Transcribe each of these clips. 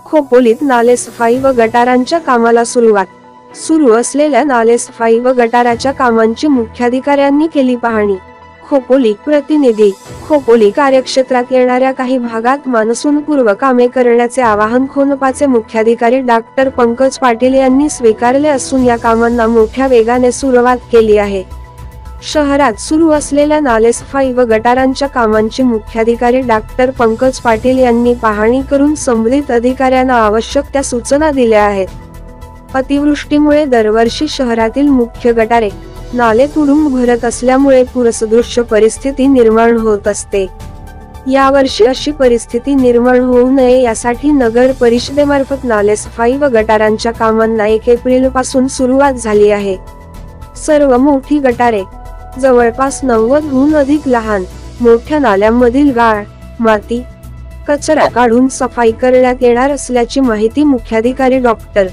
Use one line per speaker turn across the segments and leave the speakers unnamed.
खोपोलीत नालेसफाई व गटारांच्या कामाला सुरुवात. सुरू असलेल्या नालेसफाई व गटाराच्या कामांची मुख्याधिकाऱ्यांनी केली पाहणी. खोपोली प्रतिनिधी. खोपोली कार्यक्षेत्रात येणाऱ्या काही भागात मान्सूनपूर्व कामे करण्याचे आवाहन खोनपाचे मुख्याधिकारी डॉक्टर पंकज पाटील यांनी स्वीकारले असून या कामांना मोठ्या वेगाने सुरुवात केली आहे. शहरात सुरू असलेल्या नालेसफाई व गटारांच्या कामांची मुख्याधिकारी डॉक्टर पंकज पाटील यांनी पाहणी करून संबंधित अधिकाऱ्यांना आवश्यक त्या सूचना दिल्या आहेत. अतिवृष्टीमुळे दरवर्षी शहरातील मुख्य गटारे, नाले तुडुंब भरत असल्यामुळे पूरसदृश्य परिस्थिती निर्माण होत असते. यावर्षी अशी परिस्थिती निर्माण होऊ नये यासाठी नगर परिषदेमार्फत नालेसफाई व गटारांच्या कामांना 1 एप्रिल पासून सुरुवात झाली आहे. सर्व मोठी गटारे, जवळपास 90हून अधिक लहान मोठ्या नाल्यांमधील गाळ, माती, कचरा काढून सफाई करण्यात येणार असल्याची माहिती मुख्याधिकारी डॉक्टर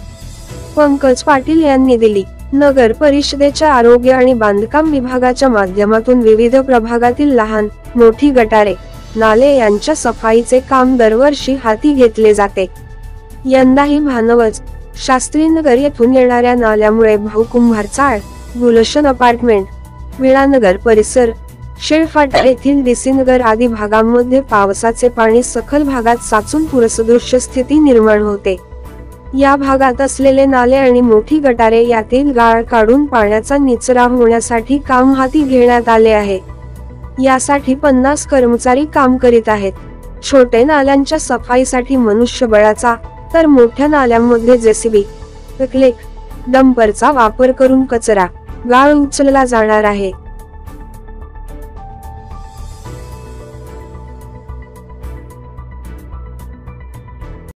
पंकज पाटील यांनी दिली. नगर परिषदेच्या आरोग्य आणि बांधकाम विभागाच्या माध्यमातून विविध प्रभागातील लहान मोठी गटारे, नाले यांच्या सफाईचे काम दरवर्षी हाती घेतले जाते. यंदाही भानवज, शास्त्रीनगर येथून येणाऱ्या नाल्यामुळे भाऊकुंभार चाळ, गुलशन अपार्टमेंट, विळानगर परिसर, शेळफाटा येथील डीसीनगर आदी भागांमध्ये पावसाचे पाणी सखल भागात साचून पूरसदृश्य स्थिती निर्माण होते. या भागात असलेले नाले आणि मोठी गटारे यातील गाळ काढून पाण्याचा निचरा होण्यासाठी काम हाती घेण्यात आले आहे. यासाठी 50 कर्मचारी काम करीत आहेत. छोटे नाल्यांच्या सफाईसाठी मनुष्यबळाचा तर मोठ्या नाल्यांमध्ये जेसीबी, डंपरचा वापर करून कचरा, गाळ उचलला जाणार आहे.